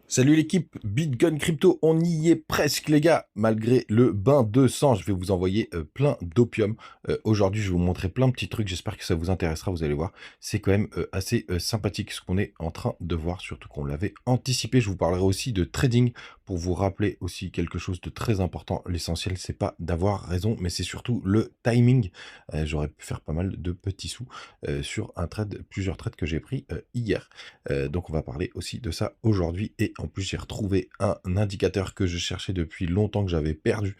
Salut l'équipe, Bitcoin Crypto, on y est presque les gars, malgré le bain de sang, je vais vous envoyer plein d'opium. Aujourd'hui je vais vous montrer plein de petits trucs, j'espère que ça vous intéressera, vous allez voir. C'est quand même assez sympathique ce qu'on est en train de voir, surtout qu'on l'avait anticipé. Je vous parlerai aussi de trading pour vous rappeler aussi quelque chose de très important. L'essentiel c'est pas d'avoir raison, mais c'est surtout le timing. J'aurais pu faire pas mal de petits sous sur un trade, plusieurs trades que j'ai pris hier. Donc on va parler aussi de ça aujourd'hui et en plus j'ai retrouvé un indicateur que je cherchais depuis longtemps, que j'avais perdu,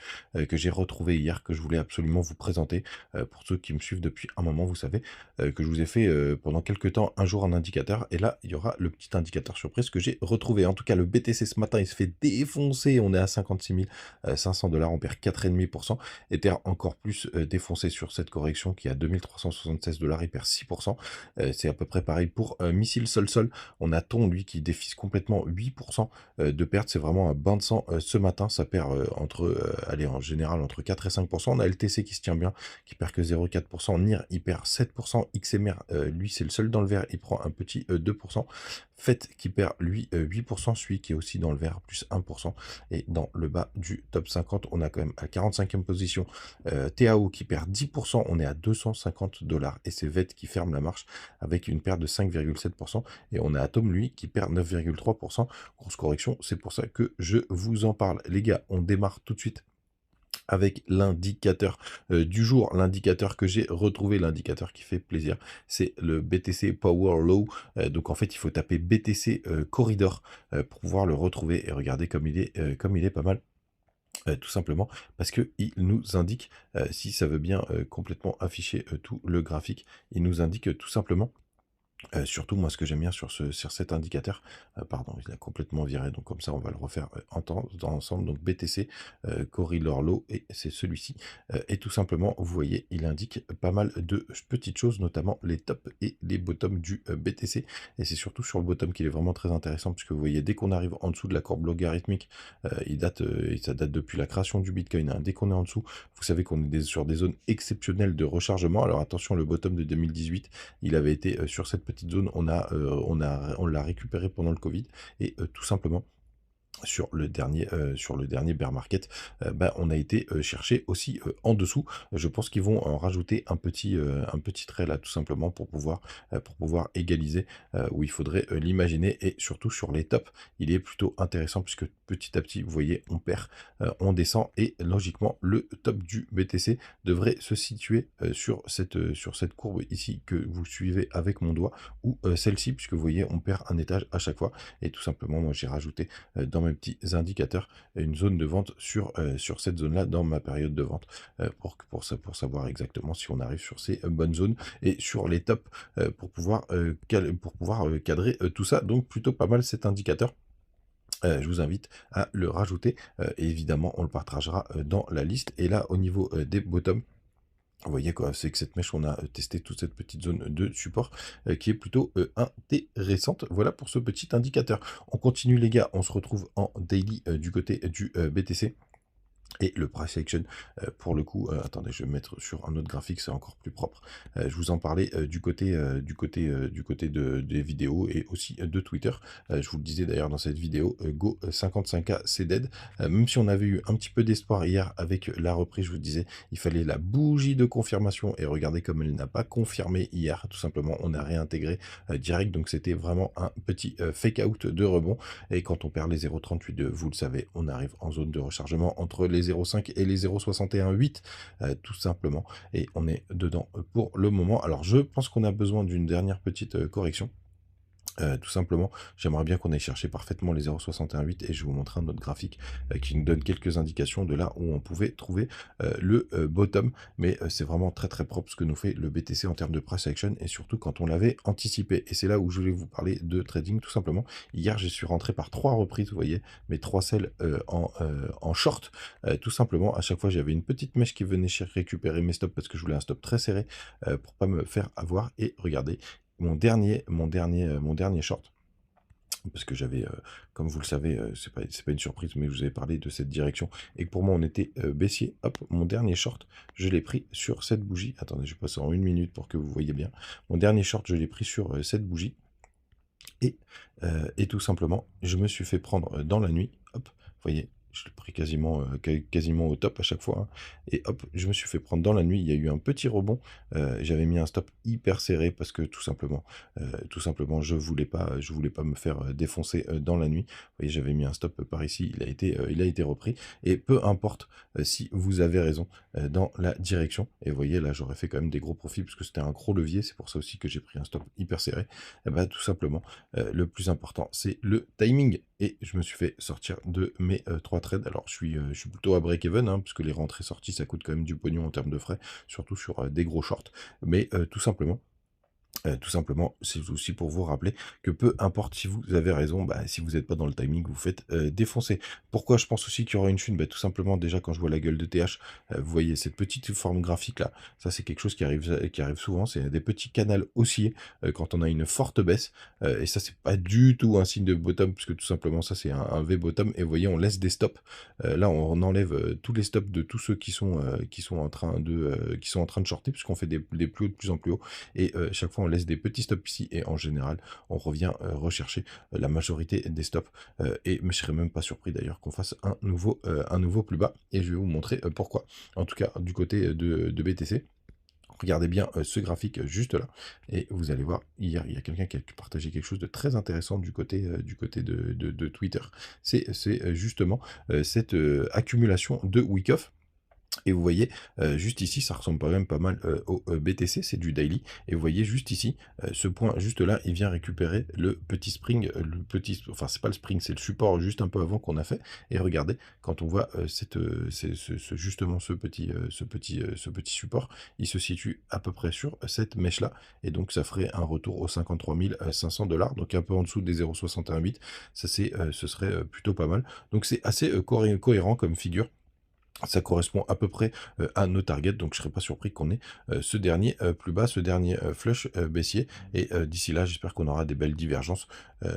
que j'ai retrouvé hier, que je voulais absolument vous présenter. Pour ceux qui me suivent depuis un moment, vous savez que je vous ai fait pendant quelques temps un jour un indicateur et là il y aura le petit indicateur surprise que j'ai retrouvé. En tout cas le BTC ce matin il se fait défoncer, on est à 56 500 $, on perd 4,5%. Ether encore plus défoncé sur cette correction qui est à 2376 $, il perd 6%. C'est à peu près pareil pour Missile Sol. On a Ton, lui, qui défise complètement 8% de perte. C'est vraiment un bain de sang ce matin. Ça perd allez, en général, entre 4 et 5%. On a LTC qui se tient bien, qui perd que 0,4%. NIR, il perd 7%. XMR, lui, c'est le seul dans le vert. Il prend un petit 2%. FET qui perd, lui, 8%. Celui qui est aussi dans le vert, plus 1%. Et dans le bas du top 50, on a quand même à 45e position TAO qui perd 10%. On est à 250 $. Et c'est VET qui ferme la marche avec une perte de 5,7%. Et on a Atom, lui, qui perd 9,3%. Grosse correction, c'est pour ça que je vous en parle. Les gars, on démarre tout de suite avec l'indicateur du jour, l'indicateur que j'ai retrouvé, l'indicateur qui fait plaisir, c'est le BTC Power Low. Donc en fait, il faut taper BTC Corridor pour pouvoir le retrouver et regarder comme il est pas mal. Tout simplement parce que il nous indique, si ça veut bien complètement afficher tout le graphique, il nous indique tout simplement surtout, moi, ce que j'aime bien sur cet indicateur, pardon, il a complètement viré, donc comme ça, on va le refaire ensemble. Donc BTC, Corridor Low, et c'est celui-ci. Et tout simplement, vous voyez, il indique pas mal de petites choses, notamment les tops et les bottoms du BTC. Et c'est surtout sur le bottom qu'il est vraiment très intéressant, puisque vous voyez, dès qu'on arrive en dessous de la courbe logarithmique, et ça date depuis la création du Bitcoin, hein. Dès qu'on est en dessous, vous savez qu'on est sur des zones exceptionnelles de rechargement. Alors attention, le bottom de 2018, il avait été sur cette petite zone, on l'a récupéré pendant le Covid et tout simplement sur le dernier bear market, bah, on a été chercher aussi en dessous. Je pense qu'ils vont en rajouter un petit trait là tout simplement pour pouvoir égaliser où il faudrait l'imaginer, et surtout sur les tops, il est plutôt intéressant puisque petit à petit, vous voyez, on perd, on descend et logiquement le top du BTC devrait se situer sur cette courbe ici que vous suivez avec mon doigt, ou celle-ci, puisque vous voyez, on perd un étage à chaque fois. Et tout simplement, moi j'ai rajouté dans mes petits indicateurs une zone de vente sur cette zone-là dans ma période de vente pour savoir exactement si on arrive sur ces bonnes zones et sur les tops pour pouvoir cadrer tout ça. Donc plutôt pas mal cet indicateur. Je vous invite à le rajouter et évidemment on le partagera dans la liste. Et là au niveau des bottoms, vous voyez quoi, c'est que cette mèche, on a testé toute cette petite zone de support qui est plutôt intéressante. Voilà pour ce petit indicateur. On continue les gars, on se retrouve en daily du côté du BTC. Et le price action, pour le coup, attendez, je vais me mettre sur un autre graphique, c'est encore plus propre. Je vous en parlais du côté des vidéos et aussi de Twitter. Je vous le disais d'ailleurs dans cette vidéo, Go 55K, c'est dead. Même si on avait eu un petit peu d'espoir hier avec la reprise, je vous disais, il fallait la bougie de confirmation. Et regardez comme elle n'a pas confirmé hier. Tout simplement, on a réintégré direct. Donc c'était vraiment un petit fake out de rebond. Et quand on perd les 0,38, vous le savez, on arrive en zone de rechargement entre les 0,5 et les 0,618, tout simplement. Et on est dedans pour le moment. Alors, je pense qu'on a besoin d'une dernière petite correction. Tout simplement, j'aimerais bien qu'on aille chercher parfaitement les 0,618, et je vais vous montrer un autre graphique qui nous donne quelques indications de là où on pouvait trouver le bottom. Mais c'est vraiment très très propre ce que nous fait le BTC en termes de price action, et surtout quand on l'avait anticipé. Et c'est là où je voulais vous parler de trading tout simplement. Hier, je suis rentré par 3 reprises, vous voyez, mes 3 selles en short. Tout simplement, à chaque fois, j'avais une petite mèche qui venait récupérer mes stops parce que je voulais un stop très serré pour pas me faire avoir. Et regardez, mon dernier short, parce que j'avais, comme vous le savez, c'est pas une surprise, mais je vous avais parlé de cette direction et que pour moi on était baissier. Hop, mon dernier short, je l'ai pris sur cette bougie. Attendez, je passe en 1 minute pour que vous voyez bien. Mon dernier short, je l'ai pris sur cette bougie. Et, et tout simplement, je me suis fait prendre dans la nuit, hop, vous voyez, je l'ai pris quasiment, quasiment au top à chaque fois, hein, et hop, je me suis fait prendre dans la nuit. Il y a eu un petit rebond. J'avais mis un stop hyper serré parce que tout simplement, je voulais pas me faire défoncer dans la nuit. Vous voyez, j'avais mis un stop par ici, il a été repris. Et peu importe si vous avez raison dans la direction. Et vous voyez, là, j'aurais fait quand même des gros profits parce que c'était un gros levier. C'est pour ça aussi que j'ai pris un stop hyper serré. Et bah, tout simplement, le plus important, c'est le timing. Et je me suis fait sortir de mes 3 trades. Alors, je suis plutôt à break-even, hein, puisque les rentrées-sorties, ça coûte quand même du pognon en termes de frais, surtout sur des gros shorts. Mais tout simplement, c'est aussi pour vous rappeler que peu importe si vous avez raison, bah, si vous n'êtes pas dans le timing, vous faites défoncer. Pourquoi je pense aussi qu'il y aura une chute? Bah, tout simplement, déjà, quand je vois la gueule de TH, vous voyez cette petite forme graphique là, ça c'est quelque chose qui arrive souvent, c'est des petits canaux haussiers quand on a une forte baisse, et ça c'est pas du tout un signe de bottom, puisque tout simplement ça c'est un V bottom, et vous voyez, on laisse des stops. Là, on enlève tous les stops de tous ceux qui sont en train de shorter, puisqu'on fait des plus hauts de plus en plus haut. Et chaque fois, on laisse des petits stops ici et en général, on revient rechercher la majorité des stops. Et je ne serais même pas surpris d'ailleurs qu'on fasse un nouveau plus bas. Et je vais vous montrer pourquoi. En tout cas, du côté de BTC, regardez bien ce graphique juste là, et vous allez voir, hier, il y a quelqu'un qui a partagé quelque chose de très intéressant du côté de Twitter. C'est justement cette accumulation de week-off. Et vous voyez, juste ici, ça ressemble quand même pas mal au BTC, c'est du daily. Et vous voyez juste ici, ce point juste là, il vient récupérer le petit spring, enfin c'est pas le spring, c'est le support juste un peu avant qu'on a fait. Et regardez, quand on voit justement ce petit support, il se situe à peu près sur cette mèche là. Et donc ça ferait un retour aux 53 500 $, donc un peu en dessous des 0,618. Ce serait plutôt pas mal. Donc c'est assez cohérent comme figure. Ça correspond à peu près à nos targets, donc je ne serais pas surpris qu'on ait ce dernier plus bas, ce dernier flush baissier. Et d'ici là, j'espère qu'on aura des belles divergences,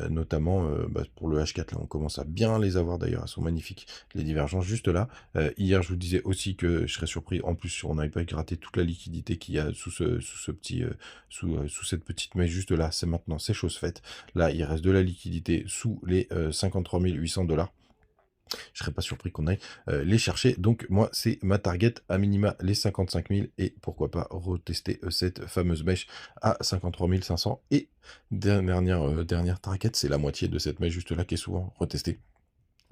notamment bah, pour le H4. Là, on commence à bien les avoir d'ailleurs, elles sont magnifiques, les divergences juste là. Hier, je vous disais aussi que je serais surpris, en plus, si on n'avait pas gratter toute la liquidité qu'il y a sous cette petite mèche juste là. C'est maintenant, c'est chose faite. Là, il reste de la liquidité sous les 53 800 $. Je serais pas surpris qu'on aille les chercher. Donc moi, c'est ma target à minima les 55 000 et pourquoi pas retester cette fameuse mèche à 53 500. Et dernière target, c'est la moitié de cette mèche juste là qui est souvent retestée,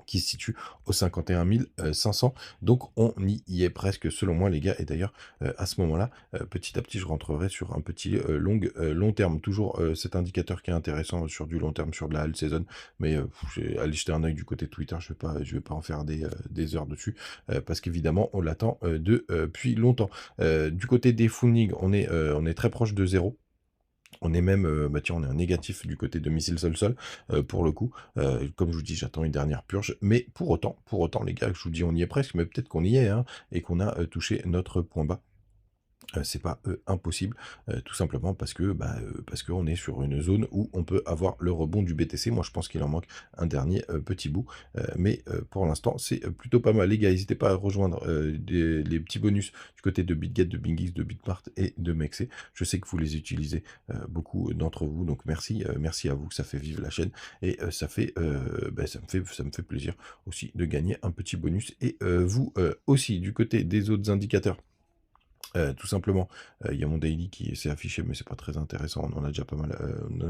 qui se situe aux 51 500. Donc on y est presque selon moi les gars. Et d'ailleurs à ce moment-là, petit à petit je rentrerai sur un petit long terme. Toujours cet indicateur qui est intéressant sur du long terme, sur de la all season. Mais allez jeter un œil du côté de Twitter, je vais pas en faire des heures dessus, parce qu'évidemment on l'attend depuis longtemps. Du côté des funding, on est très proche de zéro. On est même, bah tiens, on est en négatif du côté de Missile Sol-Sol, pour le coup. Comme je vous dis, j'attends une dernière purge. Mais pour autant, les gars, je vous dis, on y est presque, mais peut-être qu'on y est, hein, et qu'on a touché notre point bas. C'est pas impossible, tout simplement parce qu'on est sur une zone où on peut avoir le rebond du BTC. Moi, je pense qu'il en manque un dernier petit bout, mais pour l'instant, c'est plutôt pas mal. Les gars, n'hésitez pas à rejoindre les petits bonus du côté de BitGet, de BingX, de Bitmart et de Mexe. Je sais que vous les utilisez, beaucoup d'entre vous, donc merci, merci à vous, ça fait vivre la chaîne et ça me fait plaisir aussi de gagner un petit bonus. Et vous aussi, du côté des autres indicateurs. Tout simplement, il y a mon daily qui s'est affiché, mais c'est pas très intéressant. On en a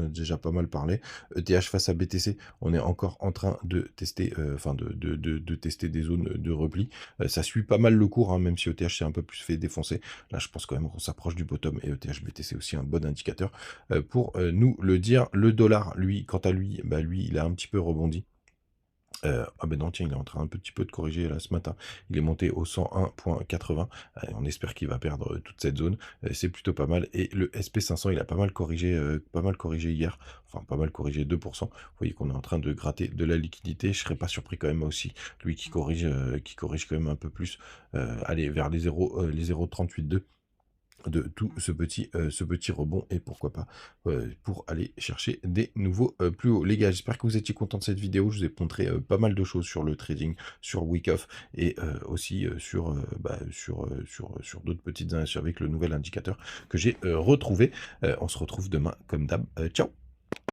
déjà pas mal parlé. ETH face à BTC, on est encore en train de tester, enfin de tester des zones de repli. Ça suit pas mal le cours, hein, même si ETH s'est un peu plus fait défoncer. Là, je pense quand même qu'on s'approche du bottom, et ETH BTC aussi un bon indicateur pour nous le dire. Le dollar, lui, quant à lui, bah lui, il a un petit peu rebondi. Ah ben non, tiens, il est en train un petit peu de corriger là ce matin. Il est monté au 101,80. On espère qu'il va perdre toute cette zone. C'est plutôt pas mal. Et le SP500, il a pas mal corrigé hier. Enfin, pas mal corrigé 2%. Vous voyez qu'on est en train de gratter de la liquidité. Je serais pas surpris quand même aussi. Lui qui corrige quand même un peu plus. Allez, vers les 0,382 de tout ce petit rebond, et pourquoi pas pour aller chercher des nouveaux plus hauts. Les gars, j'espère que vous étiez contents de cette vidéo. Je vous ai montré pas mal de choses sur le trading, sur Wyckoff, et aussi sur d'autres petites informations avec le nouvel indicateur que j'ai retrouvé. On se retrouve demain comme d'hab. Ciao.